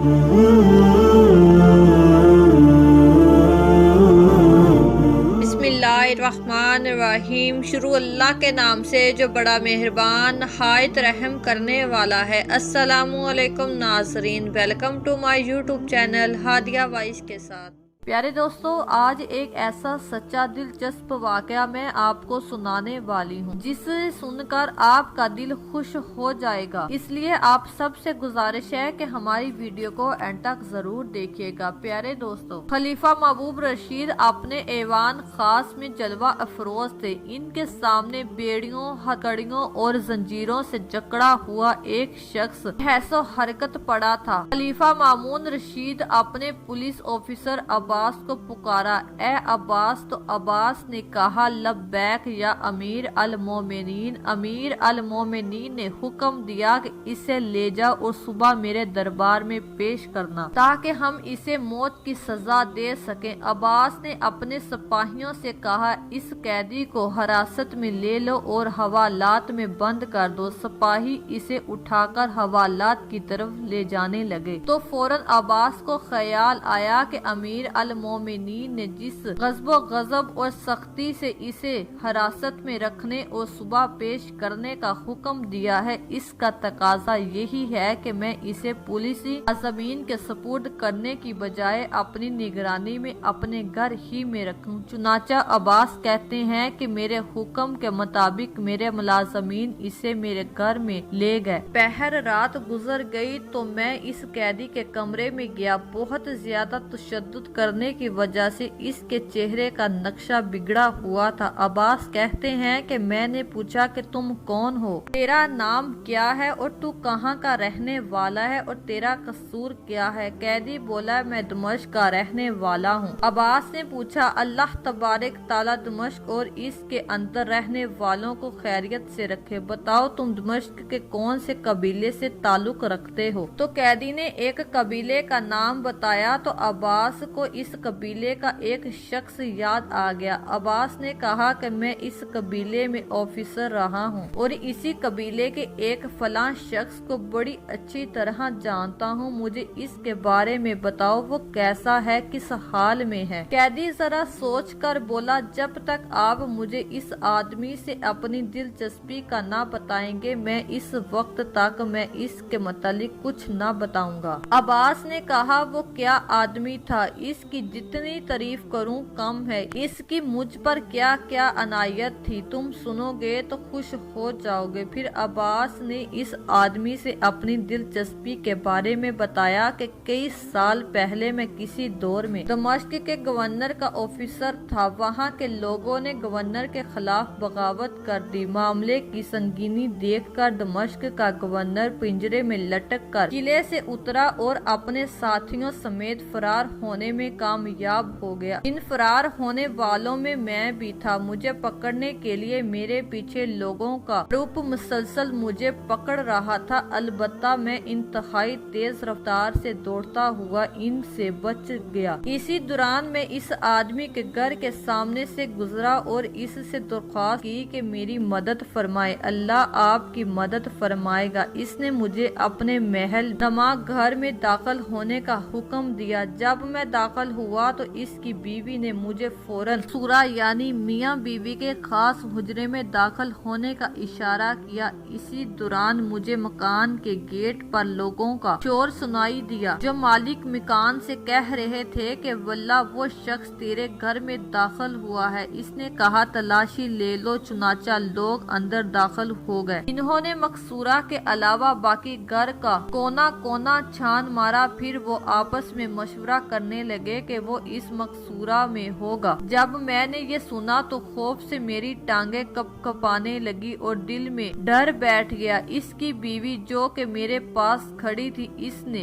बिस्मिल्लाहिर्रहमानिर्रहीम। शुरू अल्लाह के नाम से जो बड़ा मेहरबान नहायत रहम करने वाला है। अस्सलामु अलैकुम नाज़रीन, welcome to my YouTube channel Hadia Voice के साथ। प्यारे दोस्तों, आज एक ऐसा सच्चा दिलचस्प वाकया मैं आपको सुनाने वाली हूँ जिसे सुनकर आपका दिल खुश हो जाएगा। इसलिए आप सबसे गुजारिश है कि हमारी वीडियो को एंड तक जरूर देखिएगा। प्यारे दोस्तों, खलीफा महबूब रशीद अपने ऐवान खास में जलवा अफरोज थे। इनके सामने बेड़ियों, हथकड़ियों और जंजीरों से जकड़ा हुआ एक शख्स हैसो हरकत पड़ा था। खलीफा मामून रशीद अपने पुलिस ऑफिसर अब्बास को पुकारा। ए अब्बास। तो अब्बास ने कहा, लब्बैक या अमीर अल मोमिनीन। अमीर अल मोमिनीन ने हुक्म दिया कि इसे ले जाओ और सुबह मेरे दरबार में पेश करना ताकि हम इसे मौत की सजा दे सकें। अब्बास ने अपने सिपाहियों से कहा, इस कैदी को हिरासत में ले लो और हवालात में बंद कर दो। सिपाही इसे उठाकर हवालात की तरफ ले जाने लगे तो फौरन अब्बास को ख्याल आया कि अमीर अल मोमिनीन ने जिस गज़बो गज़ब और सख्ती से इसे हिरासत में रखने और सुबह पेश करने का हुक्म दिया है, इसका तकाजा यही है कि मैं इसे पुलिसी अज़मीन के सपुर्द करने की बजाय अपनी निगरानी में अपने घर ही में रखूं। चुनाचा अब्बास कहते हैं कि मेरे हुक्म के मुताबिक मेरे मुलाजमीन इसे मेरे घर में ले गए। पहर रात गुजर गई तो मैं इस कैदी के कमरे में गया। बहुत ज्यादा तशद्दुद करने की वजह से इसके चेहरे का नक्शा बिगड़ा हुआ था। अब्बास कहते हैं कि मैंने पूछा कि तुम कौन हो, तेरा नाम क्या है और तू कहाँ का रहने वाला है और तेरा कसूर क्या है। कैदी बोला, मैं दमिश्क का रहने वाला हूँ। अब्बास ने पूछा, अल्लाह तबारक ताला दमिश्क और इसके अंदर रहने वालों को खैरियत से रखे। बताओ तुम दमिश्क के कौन से कबीले से ताल्लुक रखते हो। तो कैदी ने एक कबीले का नाम बताया तो अब्बास को इस कबीले का एक शख्स याद आ गया। अब्बास ने कहा कि मैं इस कबीले में ऑफिसर रहा हूँ और इसी कबीले के एक फलां शख्स को बड़ी अच्छी तरह जानता हूँ। मुझे इसके बारे में बताओ, वो कैसा है, किस हाल में है। कैदी जरा सोच कर बोला, जब तक आप मुझे इस आदमी से अपनी दिलचस्पी का ना बताएंगे मैं इस वक्त तक मैं इसके मतलब कुछ ना बताऊंगा। अब्बास ने कहा, वो क्या आदमी था, इसकी जितनी तारीफ करूं कम है। इसकी मुझ पर क्या क्या अनायत थी, तुम सुनोगे तो खुश हो जाओगे। फिर अब्बास ने इस आदमी से अपनी दिलचस्पी के बारे में बताया कि कई साल पहले मैं किसी दौर में दमिश्क के गवर्नर का ऑफिसर था। वहाँ के लोगों ने गवर्नर के खिलाफ बगावत कर दी। मामले की संगीनी देखकर दमिश्क का गवर्नर पिंजरे में लटक कर किले से उतरा और अपने साथियों समेत फरार होने में कामयाब हो गया। इन फरार होने वालों में मैं भी था। मुझे पकड़ने के लिए मेरे पीछे लोगों का ग्रुप मुसलसल मुझे पकड़ रहा था। अलबत्ता मैं इंतहाई तेज रफ्तार से दौड़ता हुआ इनसे बच गया। इसी दौरान मैं इस आदमी के घर के सामने से गुजरा और इससे दरख्वास्त की कि मेरी मदद फरमाए। अल्लाह आपकी मदद फरमाएगा। इसने मुझे अपने महल नमा घर में दाखिल होने का हुक्म दिया। जब मैं दाखिल हुआ तो इसकी बीवी ने मुझे फौरन सूरा यानी मियाँ बीवी के खास हुजरे में दाखिल होने का इशारा किया। इसी दौरान मुझे मकान के गेट पर लोगों का शोर सुनाई दिया जो मालिक मकान से कह रहे थे कि वल्लाह वो शख्स तेरे घर में दाखिल हुआ है। इसने कहा, तलाशी ले लो। चुनाचा लोग अंदर दाखिल हो गए। इन्होंने मकसूरा के अलावा बाकी घर का कोना कोना छान मारा। फिर वो आपस में मशवरा करने लगे कि वो इस मकसूरा में होगा। जब मैंने ये सुना तो खौफ से मेरी टांगे कपकपाने लगी और दिल में डर बैठ गया। इसकी बीवी जो कि मेरे पास खड़ी थी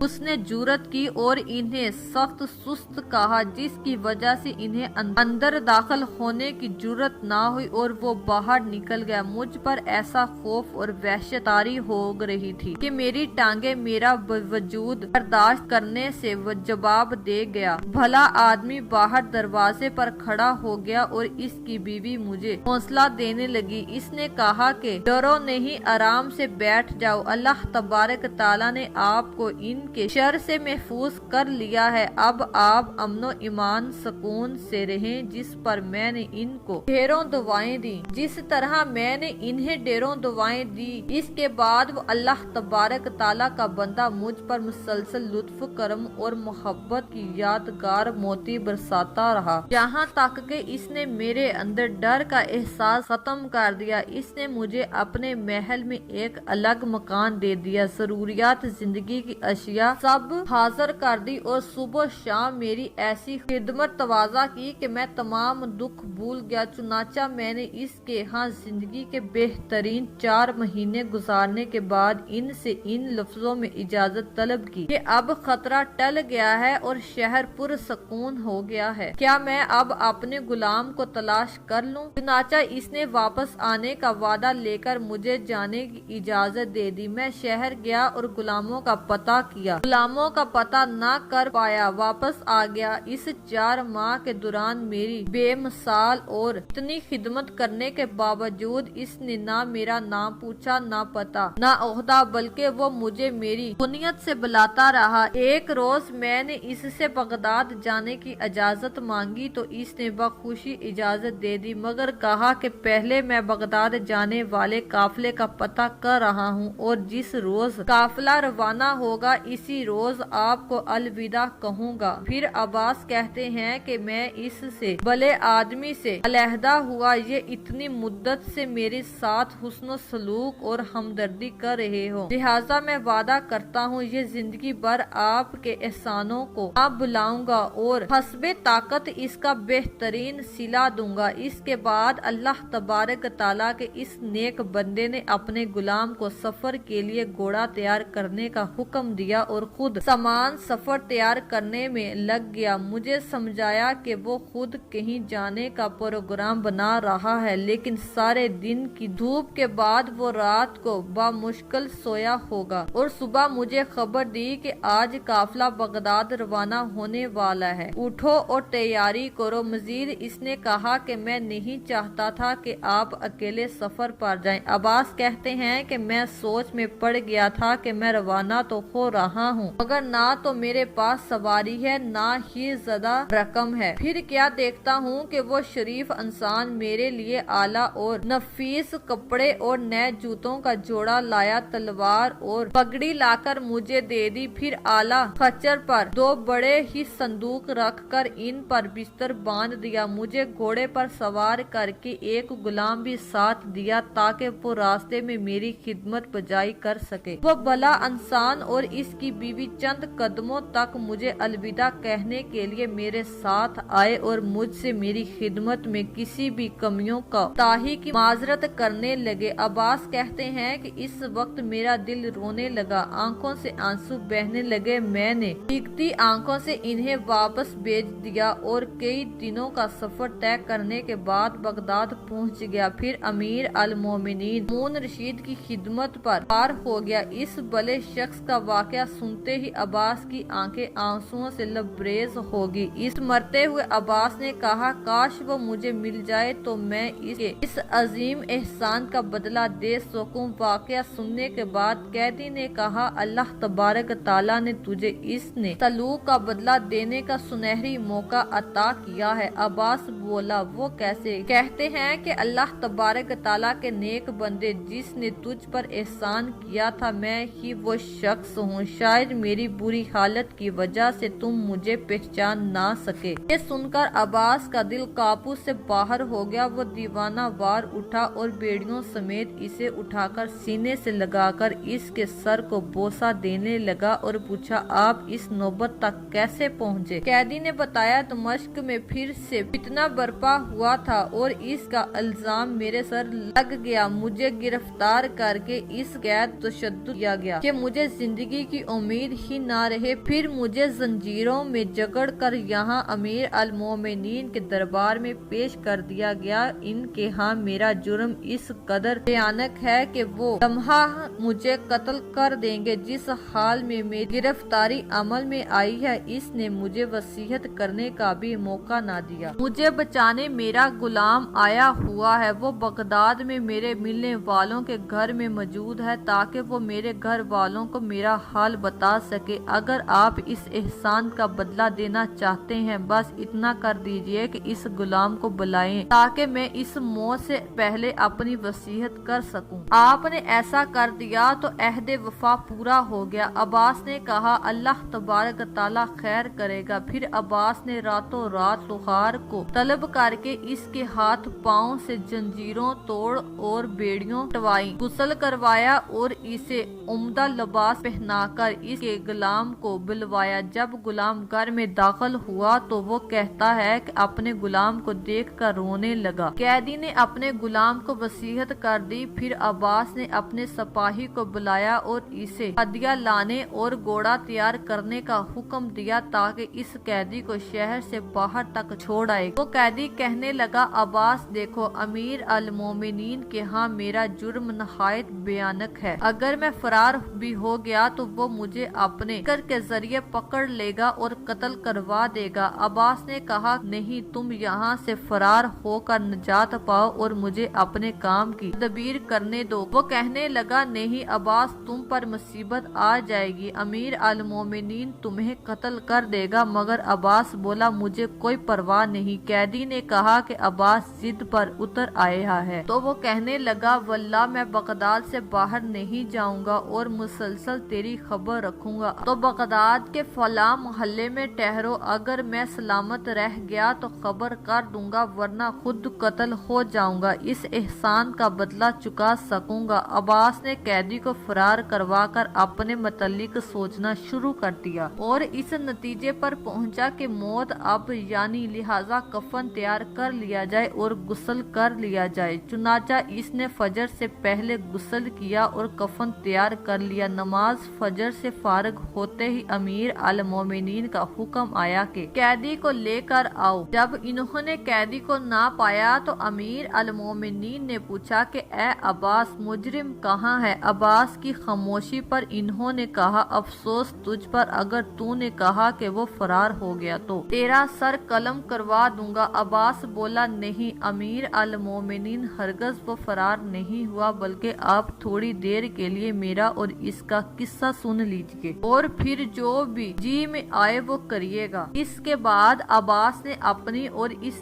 उसने जुर्रत की और इन्हें सख्त सुस्त कहा, जिसकी वजह से इन्हें अंदर दाखिल होने की जुर्रत ना हुई और वो बाहर निकल गया। मुझ पर ऐसा खौफ और वहशत तारी हो रही थी कि मेरी टांगे मेरा वजूद बर्दाश्त करने से जवाब दे गया। भला आदमी बाहर दरवाजे पर खड़ा हो गया और इसकी बीवी मुझे हौसला देने लगी। इसने कहा कि डरो नहीं, आराम से बैठ जाओ, अल्लाह तबारक ताला ने आपको इनके शर से महफूज कर लिया है। अब आप अमनो ईमान सुकून से रहें। जिस पर मैंने इनको ढेरों दुआएं दी, जिस तरह मैंने इन्हें ढेरों दुआएं दी, इसके बाद वो अल्लाह तबारक ताला का बंदा मुझ पर मुसलसल लुत्फ करम और मोहब्बत की यादगार मोती बरसाता रहा, यहाँ तक कि इसने मेरे अंदर डर का एहसास खत्म कर दिया। इसने मुझे अपने महल में एक अलग मकान दे दिया, जरूरियात जिंदगी की अशिया सब हाजिर कर दी और सुबह शाम मेरी ऐसी खिदमत तवाज़ा की कि मैं तमाम दुख भूल गया। चुनाचा मैंने इसके यहाँ जिंदगी के बेहतरीन 4 महीने गुजारने के बाद इनसे इन लफ्जों में इजाजत तलब की कि अब खतरा टल गया है और शहर पुरसकून हो गया है, क्या मैं अब अपने गुलाम को तलाश कर लूं? चुनाचा इसने वापस आने का वादा लेकर मुझे जाने की इजाजत दे दी। मैं शहर गया और गुलामों का पता किया, गुलामों का पता न कर पाया, वापस आ गया। इस 4 माह के दौरान मेरी बेमिसाल और इतनी खिदमत करने के बावजूद इसने ना मेरा नाम पूछा, ना पता, ना ओहदा, बल्कि वो मुझे मेरी कुनियत से बुलाता रहा। एक रोज मैंने इससे बगदाद जाने की इजाजत मांगी तो इसने बखुशी इजाजत दे दी, मगर कहा कि पहले मैं बगदाद जाने वाले काफिले का पता कर रहा हूँ और जिस रोज काफिला रवाना होगा इसी रोज आपको अलविदा कहूँगा। फिर अब्बास कहते हैं कि मैं इससे भले आदमी से अलहदा हुआ, ये इतनी मुद्दत से मेरे साथ हुस्न सलूक और हमदर्दी कर रहे हो, लिहाजा मैं वादा करता हूँ ये जिंदगी भर आपके एहसानों को आप बुलाऊंगा और हस्बे ताकत इसका बेहतरीन सिला दूंगा। इसके बाद अल्लाह तबारक ताला के इस नेक बंदे ने अपने गुलाम को सफर के लिए घोड़ा तैयार करने का हुक्म दिया और खुद सामान सफर तैयार करने में लग गया। मुझे समझाया कि वो खुद कहीं जाने का प्रोग्राम बना रहा है, लेकिन सारे दिन की धूप के बाद वो रात को बामुश्किल सोया होगा और सुबह मुझे खबर दी कि आज काफिला बगदाद रवाना होने वाला है, उठो और तैयारी करो। मजीद इसने कहा कि मैं नहीं चाहता था कि आप अकेले सफर पर जाएं। अब्बास कहते हैं कि मैं सोच में पड़ गया था कि मैं रवाना तो हो रहा हूँ, मगर ना तो मेरे पास सवारी है ना ही ज्यादा रकम है। फिर क्या देखता हूँ कि वो शरीफ इंसान मेरे लिए आला और नफीस कपड़े और नए जूतों का जोड़ा लाया, तलवार और पगड़ी लाकर मुझे दे दी। फिर आला खच्चर पर 2 बड़े ही संदूक रखकर इन पर बिस्तर बांध दिया। मुझे घोड़े पर सवार करके एक गुलाम भी साथ दिया ताकि वो रास्ते में मेरी खिदमत बजाई कर सके। वो भला इंसान और इसकी बीवी चंद कदमों तक मुझे अलविदा कहने के लिए मेरे साथ आए और मुझसे मेरी खिदमत में किसी भी कमियों का ताही की माजरत करने लगे। अब्बास कहते हैं कि इस वक्त मेरा दिल रोने लगा, आंखों से आंसू बहने लगे। मैंने भीगती आंखों से इन्हें वापस भेज दिया और कई दिनों का सफर तय करने के बाद बगदाद पहुंच गया। फिर अमीर अल मोमिनीन हारून रशीद की खिदमत पर पार हो गया। इस भले शख्स का वाकया सुनते ही अब्बास की आंखें आंसुओं से लबरेज होगी। इस मरते हुए अब्बास ने कहा, काश वो मुझे मिल जाए तो मैं इस अजीम एहसान का बदला दे सकूं। वाकया सुनने के बाद कैदी ने कहा, अल्लाह तबारक ताला ने तुझे इसने सलूक का बदला देने का सुनहरी मौका अता किया है। अब्बास बोला, वो कैसे? कहते हैं कि अल्लाह तबारक ताला के नेक बंदे जिसने तुझ पर एहसान किया था मैं ही वो शख्स हूँ। शायद मेरी बुरी हालत की वजह से तुम मुझे पहचान ना सके। ये सुनकर अब्बास का दिल काबू से बाहर हो गया। वो दीवाना वार उठा और बेड़ियों समेत इसे उठाकर सीने से लगाकर इसके सर को बोसा देने लगा और पूछा, आप इस नौबत तक कैसे पहुँचे? कैदी ने बताया, दमिश्क में फिर से फितना बर्पा हुआ था और इसका इल्जाम मेरे सर लग गया। मुझे गिरफ्तार करके इस गैर तशद्दुद किया गया कि मुझे जिंदगी की उम्मीद ही ना रहे। फिर मुझे जंजीरों में जकड़ कर यहाँ अमीर अल मोमिनीन के दरबार में पेश कर दिया गया। इनके यहाँ मेरा जुर्म इस कदर भयानक है कि वो लम्हा मुझे कत्ल कर देंगे। जिस हाल में मेरी गिरफ्तारी अमल में आई है इसने मुझे वसीयत करने का भी मौका ना दिया। मुझे बचाने मेरा गुलाम आया हुआ है, वो बगदाद में मेरे मिलने वालों के घर में मौजूद है ताकि वो मेरे घर वालों को मेरा हाल बता सके। अगर आप इस एहसान का बदला देना चाहते हैं बस इतना कर दीजिए कि इस गुलाम को बुलाएं ताकि मैं इस मौत से पहले अपनी वसीयत कर सकूं। आपने ऐसा कर दिया तो अहद वफा पूरा हो गया। अब्बास ने कहा, अल्लाह तबारक तआला खैर करेगा। फिर अब्बास ने रातों रात लुहार को तलब करके इसके हाथ पांव से जंजीरों तोड़ और बेड़ियों टवाई, गुस्ल करवाया और इसे उम्दा लिबास पहनाकर इसके गुलाम को बुलवाया। जब गुलाम घर में दाखिल हुआ तो वो कहता है कि अपने गुलाम को देखकर रोने लगा। कैदी ने अपने गुलाम को वसीयत कर दी। फिर अब्बास ने अपने सिपाही को बुलाया और इसे हदिया लाने और घोड़ा तैयार करने का हुक्म दिया ताकि इस कैदी को शहर से बाहर तक छोड़ आए। वो कैदी कहने लगा, अब्बास देखो, अमीर अल मोमिनीन के यहाँ मेरा जुर्म नहायत भयानक है। अगर मैं फरार भी हो गया तो वो मुझे अपने कर के जरिए पकड़ लेगा और कत्ल करवा देगा। अब्बास ने कहा, नहीं, तुम यहाँ से फरार होकर निजात पाओ और मुझे अपने काम की तदबीर करने दो। वो कहने लगा, नहीं अब्बास, तुम पर मुसीबत आ जाएगी, अमीर अल मोमिनीन तुम्हें कत्ल कर देगा। मगर अब्बास बोला, मुझे कोई परवाह नहीं। कैदी ने कहा कि अब्बास जिद पर उतर आया है तो वो कहने लगा, वल्लाह मैं बगदाद से बाहर नहीं जाऊंगा और मुसलसल तेरी खबर रखूंगा। तो बगदाद के फला मोहल्ले में ठहरो, अगर मैं सलामत रह गया तो खबर कर दूंगा, वरना खुद कत्ल हो जाऊंगा। इस एहसान का बदला चुका सकूंगा। अब्बास ने कैदी को फरार करवाकर अपने मुतल्लिक सोचना शुरू कर दिया और इस नतीजे पर पहुंचा कि मौत अब यानी लिहाजा कफन तैयार कर लिया जाए और गुस्ल कर लिया जाए। चुनाचा इसने फजर से पहले गुस्ल किया और कफन तैयार कर लिया। नमाज फजर से फारिग होते ही अमीर अल मोमिनीन का हुक्म आया कि कैदी को लेकर आओ। जब इन्होंने कैदी को ना पाया तो अमीर अल मोमिनीन ने पूछा कि ए अब्बास, मुजरिम कहाँ है? अब्बास की खामोशी पर इन्होंने कहा, अफसोस तुझ पर, अगर तूने कहा कि वो फरार हो गया तो तेरा सर कलम करवा दूंगा। अब्बास बोला, नहीं अमीर अल मोमिनीन, हरगज वो फरार नहीं हुआ, बल्कि आप थोड़ी देर के लिए मेरा और इसका किस्सा सुन लीजिए और फिर जो भी जी में आए वो करिएगा। इसके बाद अब्बास ने अपनी और इस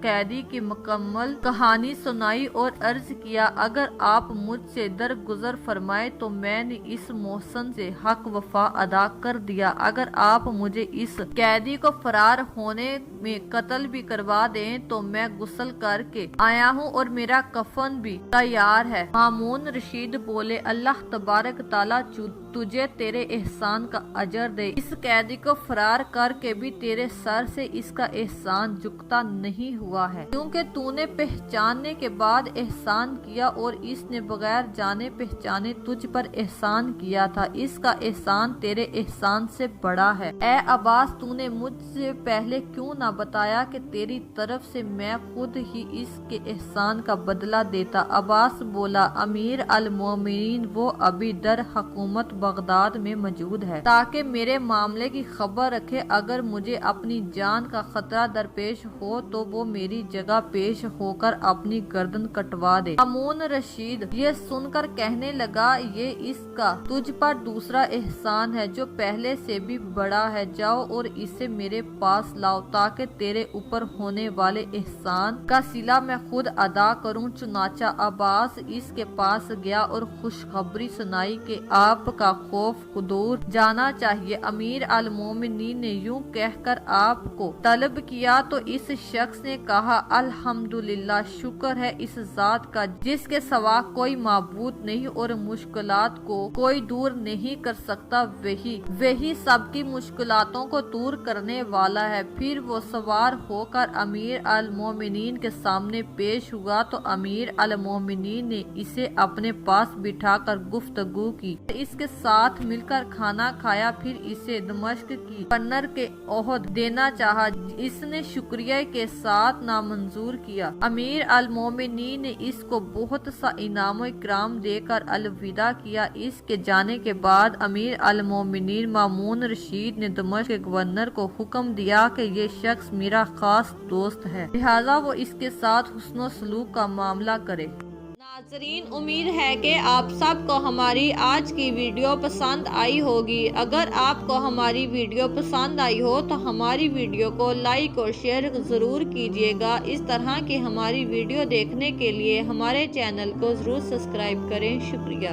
कैदी की मुकम्मल कहानी सुनाई और अर्ज किया, अगर आप मुझसे दरगुजर फरमाए तो मैंने इस मोहसन से हक वफा अदा कर दिया। अगर आप मुझे इस कैदी को फरार होने में कत्ल भी करवा दें तो मैं गुस्ल करके आया हूँ और मेरा कफन भी तैयार है। हारून रशीद बोले, अल्लाह तबारक तआला तुझे तेरे एहसान का अजर दे। इस कैदी को फरार करके भी तेरे सर से इसका एहसान झुकता नहीं हुआ है, क्योंकि तूने पहचानने के बाद एहसान किया और इसने बगैर जाने पहचाने तुझ पर एहसान किया था। इसका एहसान तेरे एहसान से बड़ा है। ए अब्बास, तूने मुझसे पहले क्यों ना बताया कि तेरी तरफ से मैं खुद ही इसके एहसान का बदला देता। अब्बास बोला, अमीर अल मोमिनीन, वो अभी दर हुकूमत बगदाद में मौजूद है ताकि मेरे मामले की खबर रखे। अगर मुझे अपनी जान का खतरा दरपेश हो तो वो मेरी जगह पेश होकर अपनी गर्दन कटवा दे। हारून रशीद ये सुनकर कहने लगा, ये इसका तुझ पर दूसरा एहसान है जो पहले से भी बड़ा है। जाओ और इसे मेरे पास लाओ ताकि तेरे ऊपर होने वाले एहसान का सिला मैं खुद अदा करूं। चुनाचा अब्बास इसके पास गया और खुशखबरी सुनाई कि आपका खौफ दूर जाना चाहिए। अमीर अल मोमिनीन ने यूं कहकर आपको तलब किया तो इस शख्स ने कहा, अल्हम्दुलिल्लाह, शुक्र है इस जात का जिसके सवा कोई माबूद नहीं और मुश्किलात को कोई दूर नहीं कर सकता। वही सबकी मुश्किलातों को दूर करने वाला है। फिर वो सवार होकर अमीर अल मोमिनीन के सामने पेश हुआ तो अमीर अल मोमिनीन ने इसे अपने पास बिठाकर गुफ्तगू की। इसके ساتھ مل کر کھانا کھایا، پھر اسے دمشق کی گورنر کے عہدہ دینا چاہا، اس نے شکریہ کے ساتھ نامنظور کیا۔ امیر المومنین نے اس کو بہت سا انعام و اکرام دے کر الوداع کیا۔ اس کے جانے کے بعد امیر المومنین مامون رشید نے دمشق کے گورنر کو حکم دیا کہ یہ شخص میرا خاص دوست ہے، لہٰذا وہ اس کے ساتھ حسن و سلوک کا معاملہ کرے۔ ناظرین، امید ہے کہ آپ سب کو ہماری آج کی ویڈیو پسند آئی ہوگی۔ اگر آپ کو ہماری ویڈیو پسند آئی ہو تو ہماری ویڈیو کو لائک اور شیئر ضرور کیجیے گا۔ اس طرح کی ہماری ویڈیو دیکھنے کے لیے ہمارے چینل کو ضرور سبسکرائب کریں۔ شکریہ۔